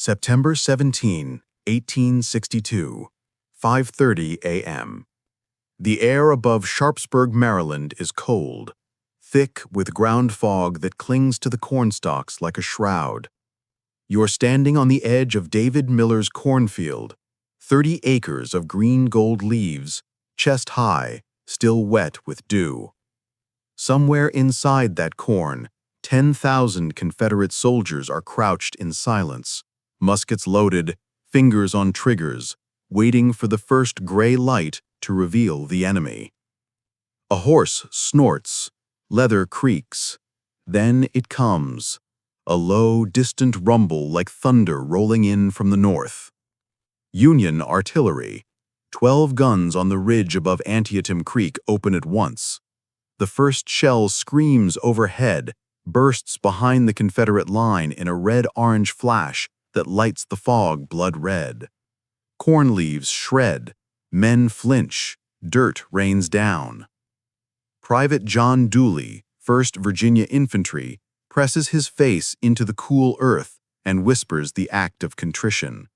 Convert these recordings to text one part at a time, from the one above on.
September 17, 1862, 5:30 a.m. The air above Sharpsburg, Maryland is cold, thick with ground fog that clings to the cornstalks like a shroud. You are standing on the edge of David Miller's cornfield, 30 acres of green gold leaves, chest high, still wet with dew. Somewhere inside that corn, 10,000 Confederate soldiers are crouched in silence, muskets loaded, fingers on triggers, waiting for the first gray light to reveal the enemy. A horse snorts, leather creaks. Then it comes, a low, distant rumble like thunder rolling in from the north. Union artillery, 12 guns on the ridge above Antietam Creek open at once. The first shell screams overhead, bursts behind the Confederate line in a red-orange flash that lights the fog blood red. Corn leaves shred, men flinch, dirt rains down. Private John Dooley, 1st Virginia Infantry, presses his face into the cool earth and whispers the act of contrition.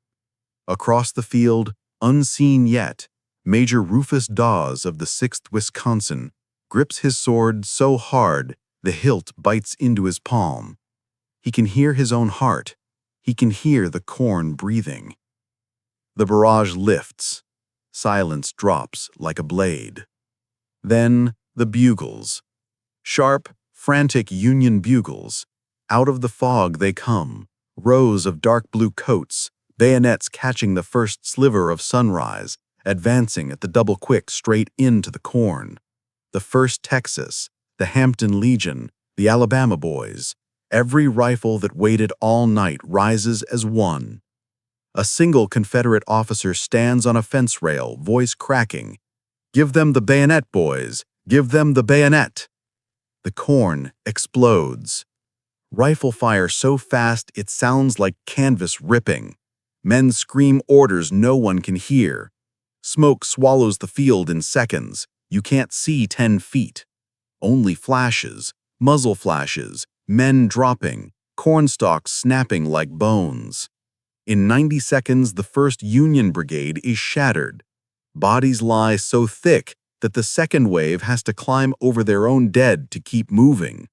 Across the field, unseen yet, Major Rufus Dawes of the 6th Wisconsin grips his sword so hard the hilt bites into his palm. He can hear his own heart. He can hear the corn breathing. The barrage lifts. Silence drops like a blade. Then the bugles. Sharp, frantic Union bugles. Out of the fog they come, rows of dark blue coats, bayonets catching the first sliver of sunrise, advancing at the double quick straight into the corn. The 1st Texas, the Hampton Legion, the Alabama boys, every rifle that waited all night rises as one. A single Confederate officer stands on a fence rail, voice cracking. "Give them the bayonet, boys! Give them the bayonet!" The corn explodes. Rifle fire so fast it sounds like canvas ripping. Men scream orders no one can hear. Smoke swallows the field in seconds. You can't see 10 feet. Only flashes, muzzle flashes, men dropping, cornstalks snapping like bones. In 90 seconds, the 1st Union Brigade is shattered. Bodies lie so thick that the second wave has to climb over their own dead to keep moving.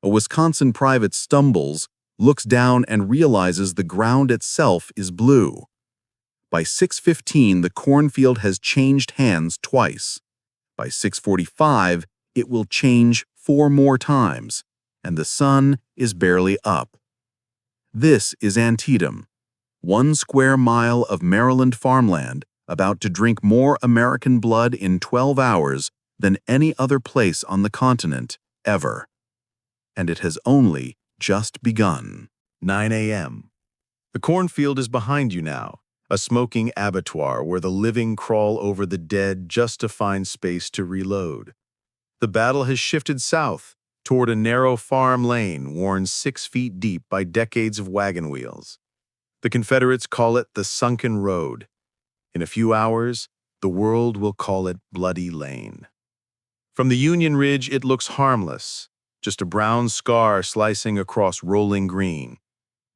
A Wisconsin private stumbles, looks down and realizes the ground itself is blue. By 6:15, the cornfield has changed hands twice. By 6:45, it will change 4 more times, and the sun is barely up. This is Antietam, 1 square mile of Maryland farmland about to drink more American blood in 12 hours than any other place on the continent ever. And it has only just begun. 9 a.m. The cornfield is behind you now, a smoking abattoir where the living crawl over the dead just to find space to reload. The battle has shifted south toward a narrow farm lane worn 6 feet deep by decades of wagon wheels. The Confederates call it the Sunken Road. In a few hours, the world will call it Bloody Lane. From the Union Ridge, it looks harmless, just a brown scar slicing across rolling green.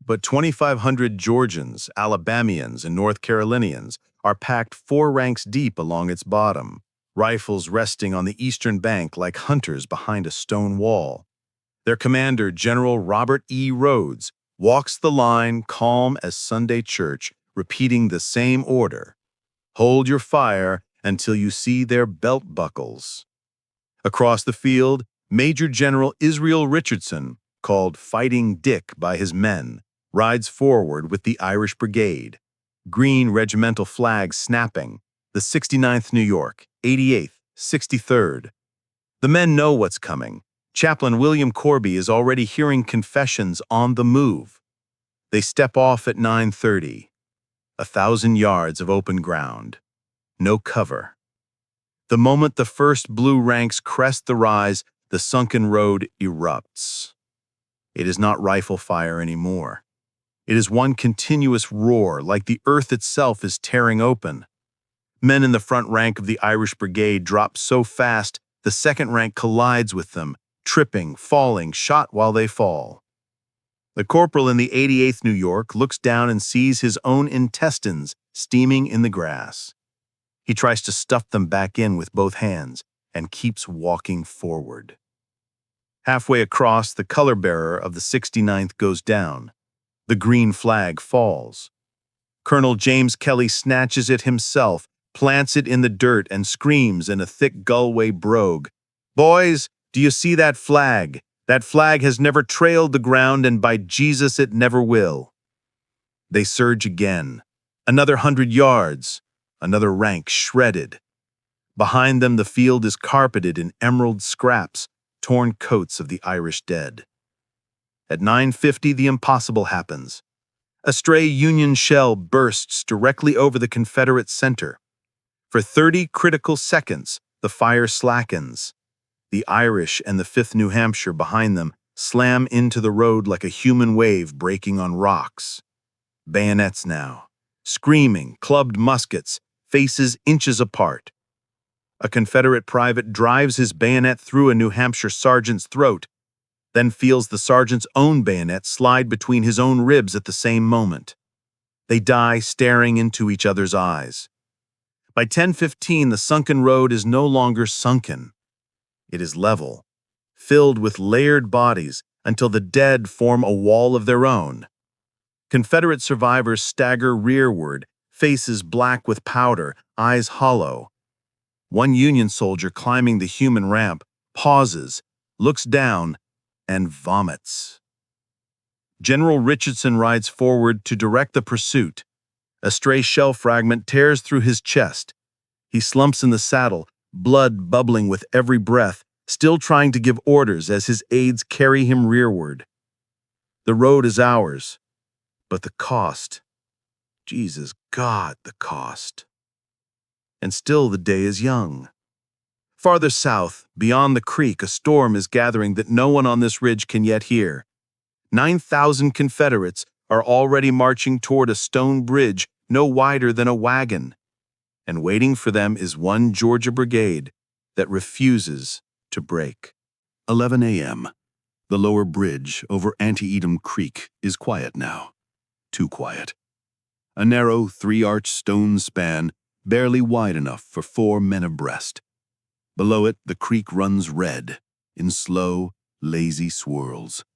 But 2,500 Georgians, Alabamians, and North Carolinians are packed 4 ranks deep along its bottom, rifles resting on the eastern bank like hunters behind a stone wall. Their commander, General Robert E. Rhodes, walks the line calm as Sunday church, repeating the same order. Hold your fire until you see their belt buckles. Across the field, Major General Israel Richardson, called Fighting Dick by his men, rides forward with the Irish Brigade, green regimental flags snapping, the 69th New York, 88th, 63rd. The men know what's coming. Chaplain William Corby is already hearing confessions on the move. They step off at 9:30. 1,000 yards of open ground. No cover. The moment the first blue ranks crest the rise, the sunken road erupts. It is not rifle fire anymore. It is one continuous roar, like the earth itself is tearing open. Men in the front rank of the Irish Brigade drop so fast, the second rank collides with them, tripping, falling, shot while they fall. The corporal in the 88th New York looks down and sees his own intestines steaming in the grass. He tries to stuff them back in with both hands and keeps walking forward. Halfway across, the color bearer of the 69th goes down. The green flag falls. Colonel James Kelly snatches it himself, plants it in the dirt, and screams in a thick Galway brogue, "Boys, do you see that flag? That flag has never trailed the ground, and by Jesus it never will." They surge again. Another 100 yards. Another rank shredded. Behind them the field is carpeted in emerald scraps, torn coats of the Irish dead. At 9:50 the impossible happens. A stray Union shell bursts directly over the Confederate center. For 30 critical seconds, the fire slackens. The Irish and the 5th New Hampshire behind them slam into the road like a human wave breaking on rocks. Bayonets now. Screaming, clubbed muskets, faces inches apart. A Confederate private drives his bayonet through a New Hampshire sergeant's throat, then feels the sergeant's own bayonet slide between his own ribs at the same moment. They die staring into each other's eyes. By 10:15, the sunken road is no longer sunken. It is level, filled with layered bodies until the dead form a wall of their own. Confederate survivors stagger rearward, faces black with powder, eyes hollow. One Union soldier climbing the human ramp pauses, looks down, and vomits. General Richardson rides forward to direct the pursuit. A stray shell fragment tears through his chest. He slumps in the saddle, blood bubbling with every breath, still trying to give orders as his aides carry him rearward. The road is ours, but the cost. Jesus God, the cost. And still the day is young. Farther south, beyond the creek, a storm is gathering that no one on this ridge can yet hear. 9,000 Confederates are already marching toward a stone bridge no wider than a wagon. And waiting for them is one Georgia brigade that refuses to break. 11 a.m. The lower bridge over Antietam Creek is quiet now. Too quiet. A narrow, 3-arch stone span, barely wide enough for 4 men abreast. Below it, the creek runs red, in slow, lazy swirls.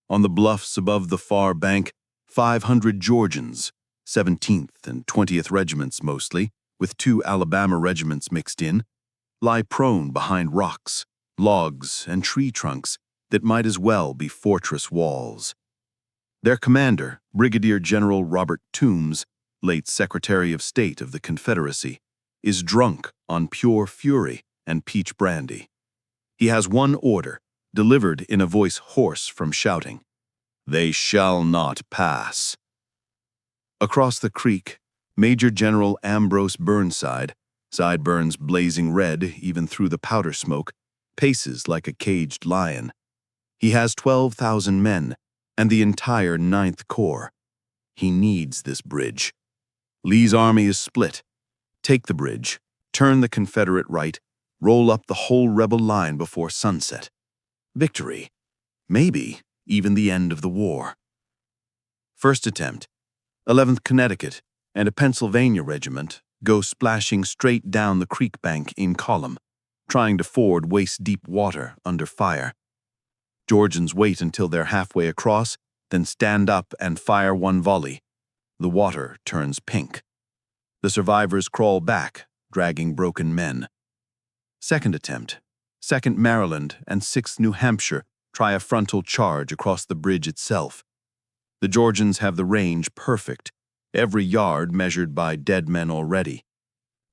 On the bluffs above the far bank, 500 Georgians, 17th and 20th regiments mostly, with 2 Alabama regiments mixed in, lie prone behind rocks, logs, and tree trunks that might as well be fortress walls. Their commander, Brigadier General Robert Toombs, late Secretary of State of the Confederacy, is drunk on pure fury and peach brandy. He has one order, delivered in a voice hoarse from shouting: "They shall not pass." Across the creek, Major General Ambrose Burnside, sideburns blazing red even through the powder smoke, paces like a caged lion. He has 12,000 men and the entire 9th Corps. He needs this bridge. Lee's army is split. Take the bridge, turn the Confederate right, roll up the whole rebel line before sunset. Victory. Maybe even the end of the war. First attempt. 11th Connecticut and a Pennsylvania regiment go splashing straight down the creek bank in column, trying to ford waist-deep water under fire. Georgians wait until they're halfway across, then stand up and fire one volley. The water turns pink. The survivors crawl back, dragging broken men. Second attempt. 2nd Maryland and 6th New Hampshire try a frontal charge across the bridge itself. The Georgians have the range perfect, every yard measured by dead men already.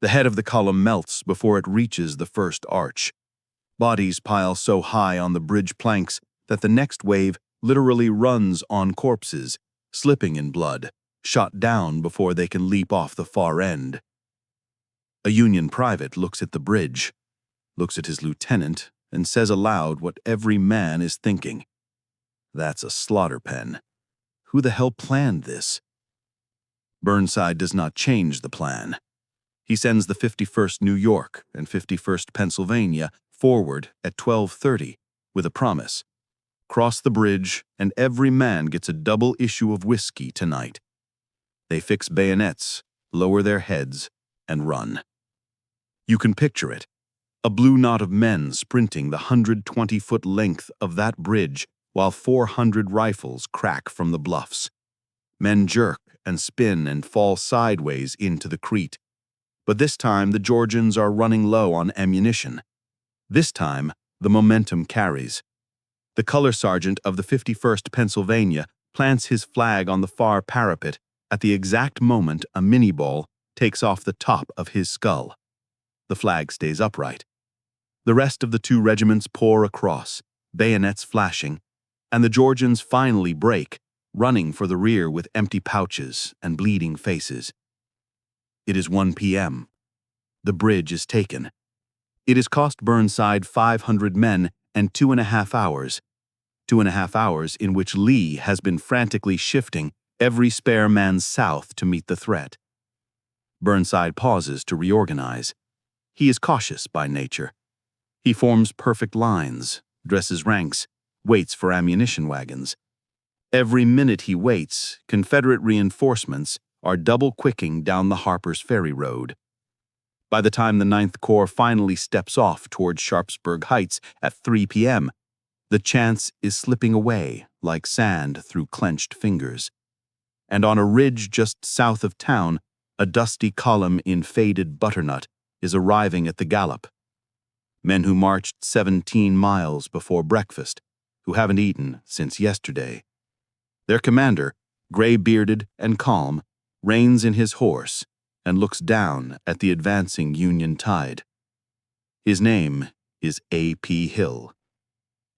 The head of the column melts before it reaches the first arch. Bodies pile so high on the bridge planks that the next wave literally runs on corpses, slipping in blood, shot down before they can leap off the far end. A Union private looks at the bridge, looks at his lieutenant, and says aloud what every man is thinking. That's a slaughter pen. Who the hell planned this? Burnside does not change the plan. He sends the 51st New York and 51st Pennsylvania forward at 12:30 with a promise. cross the bridge, and every man gets a double issue of whiskey tonight. They fix bayonets, lower their heads, and run. You can picture it. A blue knot of men sprinting the 120-foot length of that bridge while 400 rifles crack from the bluffs. Men jerk and spin and fall sideways into the Crete. But this time the Georgians are running low on ammunition. This time the momentum carries. The color sergeant of the 51st Pennsylvania plants his flag on the far parapet at the exact moment a mini-ball takes off the top of his skull. The flag stays upright. The rest of the two regiments pour across, bayonets flashing, and the Georgians finally break, running for the rear with empty pouches and bleeding faces. It is 1 p.m. The bridge is taken. It has cost Burnside 500 men and 2.5 hours. 2.5 hours in which Lee has been frantically shifting every spare man south to meet the threat. Burnside pauses to reorganize. He is cautious by nature. He forms perfect lines, dresses ranks, waits for ammunition wagons. Every minute he waits, Confederate reinforcements are double-quicking down the Harper's Ferry Road. By the time the 9th Corps finally steps off toward Sharpsburg Heights at 3 p.m., the chance is slipping away like sand through clenched fingers. And on a ridge just south of town, a dusty column in faded butternut is arriving at the gallop. Men who marched 17 miles before breakfast, who haven't eaten since yesterday. Their commander, gray-bearded and calm, reins in his horse and looks down at the advancing Union tide. His name is A.P. Hill,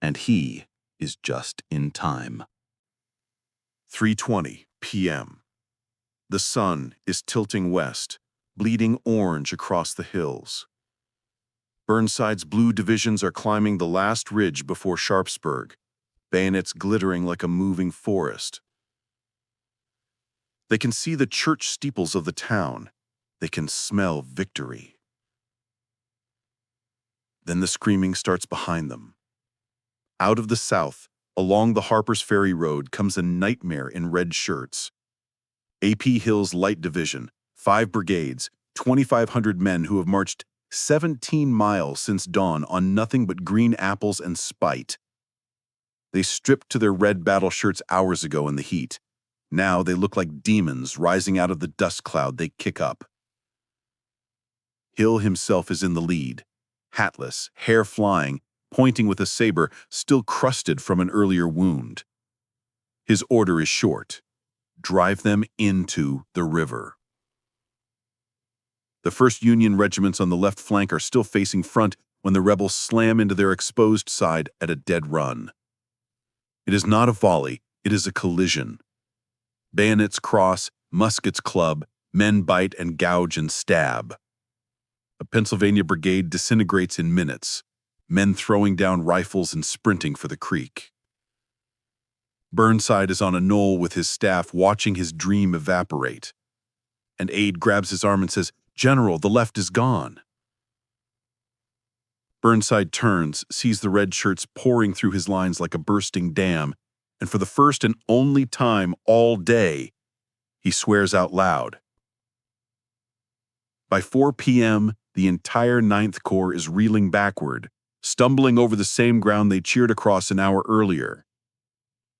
and he is just in time. 3:20 p.m. The sun is tilting west, bleeding orange across the hills. Burnside's blue divisions are climbing the last ridge before Sharpsburg, bayonets glittering like a moving forest. They can see the church steeples of the town. They can smell victory. Then the screaming starts behind them. Out of the south, along the Harper's Ferry Road, comes a nightmare in red shirts. A.P. Hill's Light Division, 5 brigades, 2,500 men who have marched 17 miles since dawn on nothing but green apples and spite. They stripped to their red battle shirts hours ago in the heat. Now they look like demons rising out of the dust cloud they kick up. Hill himself is in the lead, hatless, hair flying, pointing with a saber still crusted from an earlier wound. His order is short: drive them into the river. The 1st Union regiments on the left flank are still facing front when the rebels slam into their exposed side at a dead run. It is not a volley, it is a collision. Bayonets cross, muskets club, men bite and gouge and stab. A Pennsylvania brigade disintegrates in minutes, men throwing down rifles and sprinting for the creek. Burnside is on a knoll with his staff watching his dream evaporate. An aide grabs his arm and says, "General, the left is gone." Burnside turns, sees the red shirts pouring through his lines like a bursting dam, and for the first and only time all day, he swears out loud. By 4 p.m., the entire 9th Corps is reeling backward, stumbling over the same ground they cheered across an hour earlier.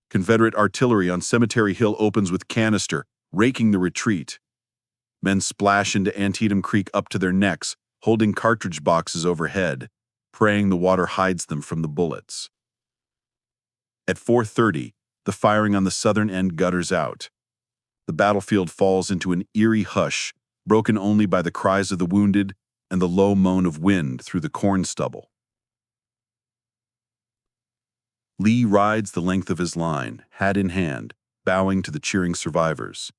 Confederate artillery on Cemetery Hill opens with canister, raking the retreat. Men splash into Antietam Creek up to their necks, holding cartridge boxes overhead, praying the water hides them from the bullets. At 4:30, the firing on the southern end gutters out. The battlefield falls into an eerie hush, broken only by the cries of the wounded and the low moan of wind through the corn stubble. Lee rides the length of his line, hat in hand, bowing to the cheering survivors.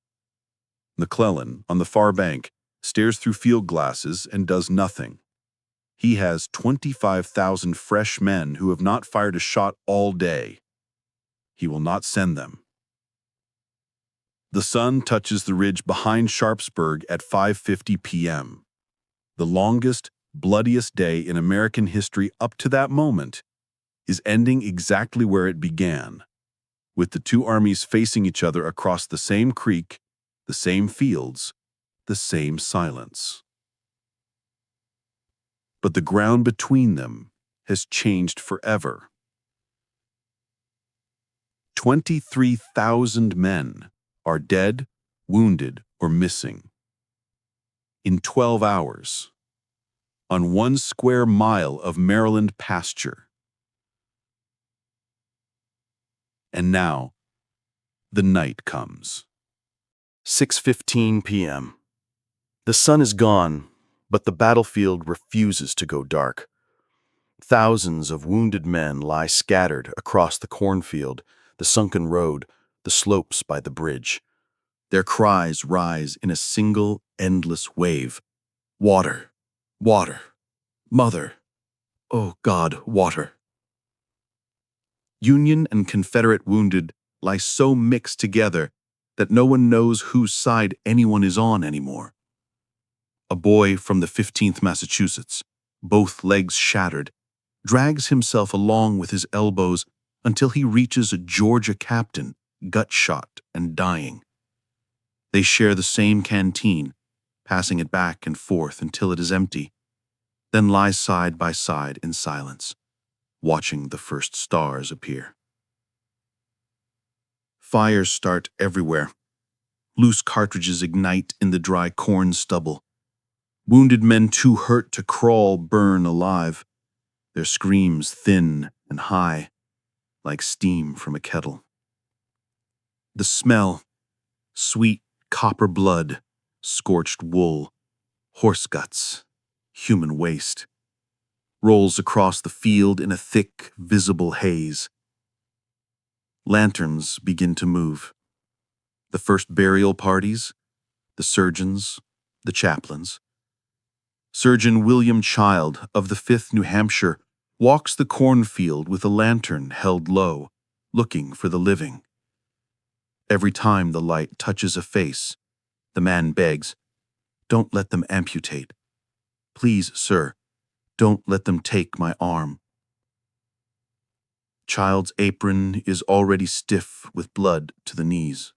McClellan, on the far bank, stares through field glasses and does nothing. He has 25,000 fresh men who have not fired a shot all day. He will not send them. The sun touches the ridge behind Sharpsburg at 5:50 p.m. The longest, bloodiest day in American history up to that moment is ending exactly where it began, with the two armies facing each other across the same creek, the same fields, the same silence. But the ground between them has changed forever. 23,000 men are dead, wounded, or missing. In 12 hours, on 1 square mile of Maryland pasture. And now, the night comes. 6:15 p.m. The sun is gone, but the battlefield refuses to go dark. Thousands of wounded men lie scattered across the cornfield, the sunken road, the slopes by the bridge. Their cries rise in a single, endless wave. Water, water, mother, oh God, water. Union and Confederate wounded lie so mixed together that no one knows whose side anyone is on anymore. A boy from the 15th Massachusetts, both legs shattered, drags himself along with his elbows until he reaches a Georgia captain, gut-shot and dying. They share the same canteen, passing it back and forth until it is empty, then lie side by side in silence, watching the first stars appear. Fires start everywhere. Loose cartridges ignite in the dry corn stubble. Wounded men too hurt to crawl burn alive, their screams thin and high, like steam from a kettle. The smell, sweet copper blood, scorched wool, horse guts, human waste, rolls across the field in a thick, visible haze. Lanterns begin to move. The first burial parties, the surgeons, the chaplains. Surgeon William Child of the 5th New Hampshire walks the cornfield with a lantern held low, looking for the living. Every time the light touches a face, the man begs, "Don't let them amputate. Please, sir, don't let them take my arm." Child's apron is already stiff with blood to the knees.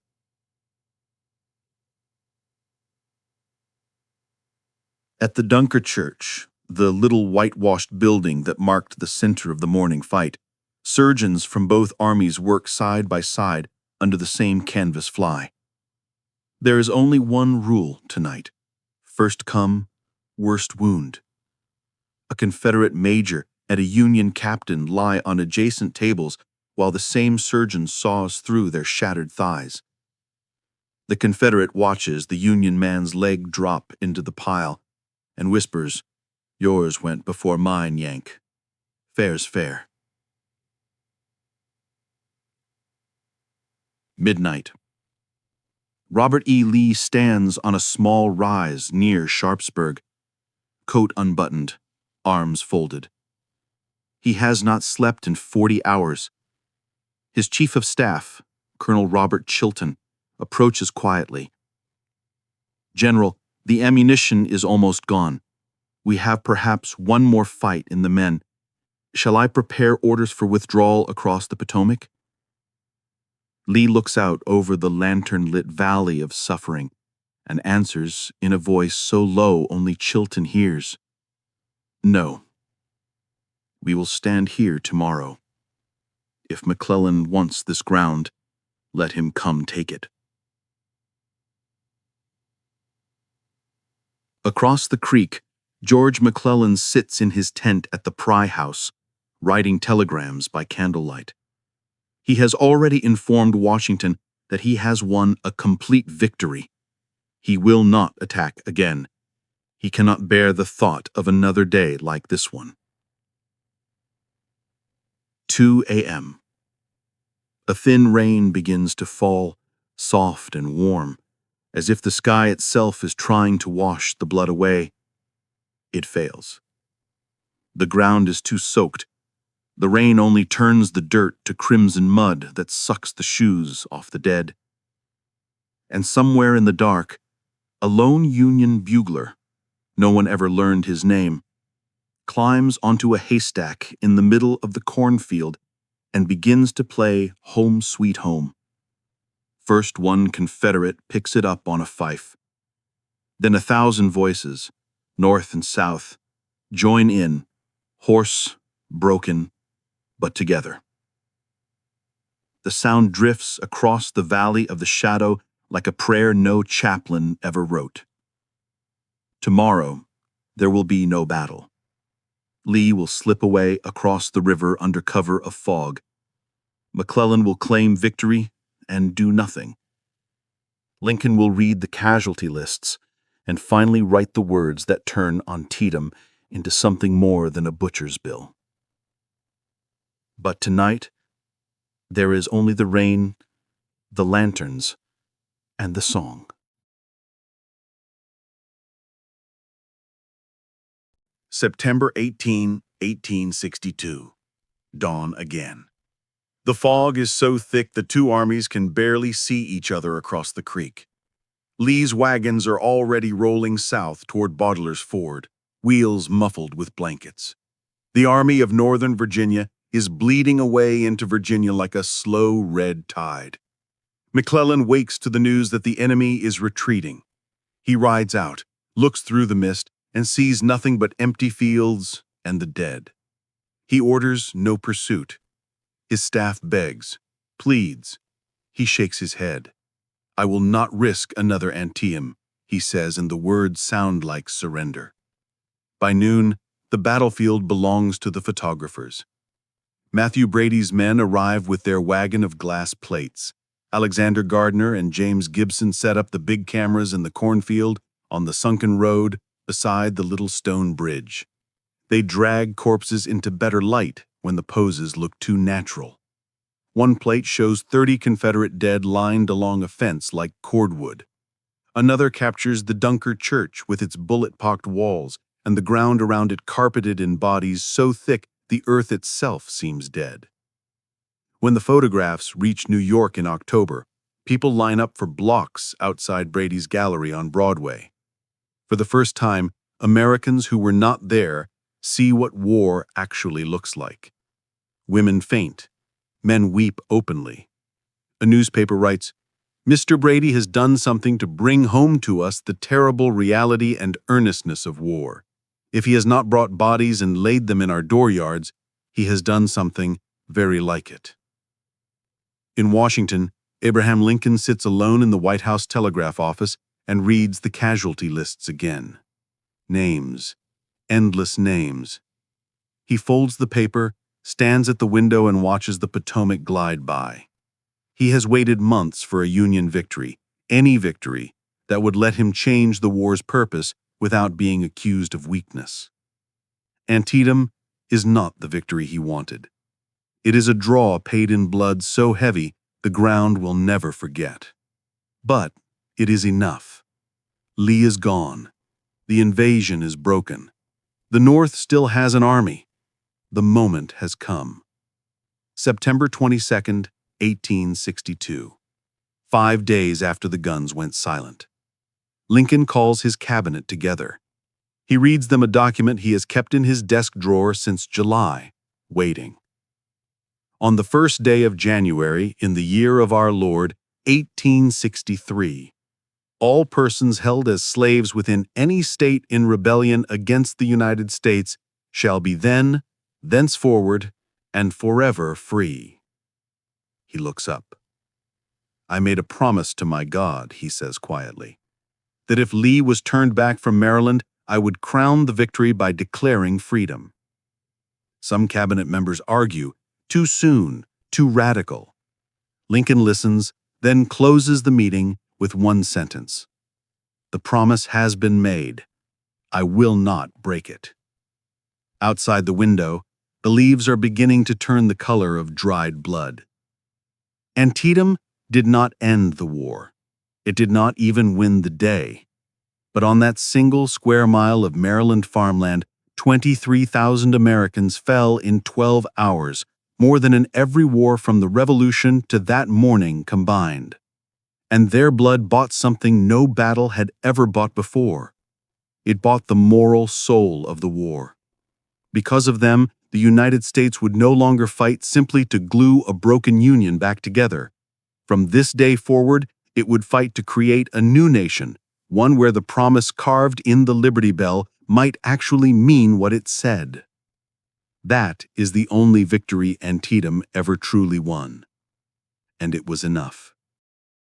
At the Dunker Church, the little whitewashed building that marked the center of the morning fight, surgeons from both armies work side by side under the same canvas fly. There is only one rule tonight: first come, worst wound. A Confederate major and a Union captain lie on adjacent tables while the same surgeon saws through their shattered thighs. The Confederate watches the Union man's leg drop into the pile and whispers, "Yours went before mine, Yank. Fair's fair." Midnight. Robert E. Lee stands on a small rise near Sharpsburg, coat unbuttoned, arms folded. He has not slept in 40 hours. His chief of staff, Colonel Robert Chilton, approaches quietly. "General, the ammunition is almost gone. We have perhaps one more fight in the men. Shall I prepare orders for withdrawal across the Potomac?" Lee looks out over the lantern-lit valley of suffering and answers in a voice so low only Chilton hears, "No. We will stand here tomorrow. If McClellan wants this ground, let him come take it." Across the creek, George McClellan sits in his tent at the Pry House, writing telegrams by candlelight. He has already informed Washington that he has won a complete victory. He will not attack again. He cannot bear the thought of another day like this one. 2 a.m. A thin rain begins to fall, soft and warm, as if the sky itself is trying to wash the blood away. It fails. The ground is too soaked. The rain only turns the dirt to crimson mud that sucks the shoes off the dead. And somewhere in the dark, a lone Union bugler, no one ever learned his name, climbs onto a haystack in the middle of the cornfield and begins to play Home Sweet Home. First one Confederate picks it up on a fife. Then 1,000 voices, north and south, join in, hoarse, broken, but together. The sound drifts across the valley of the shadow like a prayer no chaplain ever wrote. Tomorrow, there will be no battle. Lee will slip away across the river under cover of fog. McClellan will claim victory and do nothing. Lincoln will read the casualty lists and finally write the words that turn Antietam into something more than a butcher's bill. But tonight, there is only the rain, the lanterns, and the song. September 18, 1862. Dawn again. The fog is so thick the two armies can barely see each other across the creek. Lee's wagons are already rolling south toward Bottler's Ford, wheels muffled with blankets. The Army of Northern Virginia is bleeding away into Virginia like a slow red tide. McClellan wakes to the news that the enemy is retreating. He rides out, looks through the mist, and sees nothing but empty fields and the dead. He orders no pursuit. His staff begs, pleads. He shakes his head. "I will not risk another Antietam," he says, and the words sound like surrender. By noon, the battlefield belongs to the photographers. Matthew Brady's men arrive with their wagon of glass plates. Alexander Gardner and James Gibson set up the big cameras in the cornfield on the Sunken road beside the little stone bridge. They drag corpses into better light when the poses look too natural. One plate shows 30 Confederate dead lined along a fence like cordwood. Another captures the Dunker Church with its bullet-pocked walls and the ground around it carpeted in bodies so thick the earth itself seems dead. When the photographs reach New York in October, people line up for blocks outside Brady's Gallery on Broadway. For the first time, Americans who were not there see what war actually looks like. Women faint. Men weep openly. A newspaper writes, "Mr. Brady has done something to bring home to us the terrible reality and earnestness of war. If he has not brought bodies and laid them in our dooryards, he has done something very like it." In Washington, Abraham Lincoln sits alone in the White House telegraph office and reads the casualty lists again. Names, endless names. He folds the paper, stands at the window and watches the Potomac glide by. He has waited months for a Union victory, any victory, that would let him change the war's purpose without being accused of weakness. Antietam is not the victory he wanted. It is a draw paid in blood so heavy the ground will never forget. But it is enough. Lee is gone. The invasion is broken. The North still has an army. The moment has come. September 22nd, 1862. 5 days after the guns went silent. Lincoln calls his cabinet together. He reads them a document he has kept in his desk drawer since July, waiting. On the first day of January in the year of our Lord, 1863, all persons held as slaves within any state in rebellion against the United States shall be then, thenceforward, and forever free. He looks up. "I made a promise to my God," he says quietly, "that if Lee was turned back from Maryland, I would crown the victory by declaring freedom." Some cabinet members argue, too soon, too radical. Lincoln listens, then closes the meeting with one sentence. "The promise has been made. I will not break it." Outside the window, the leaves are beginning to turn the color of dried blood. Antietam did not end the war. It did not even win the day. But on that single square mile of Maryland farmland, 23,000 Americans fell in 12 hours, more than in every war from the Revolution to that morning combined. And their blood bought something no battle had ever bought before. It bought the moral soul of the war. Because of them, the United States would no longer fight simply to glue a broken Union back together. From this day forward, it would fight to create a new nation, one where the promise carved in the Liberty Bell might actually mean what it said. That is the only victory Antietam ever truly won. And it was enough.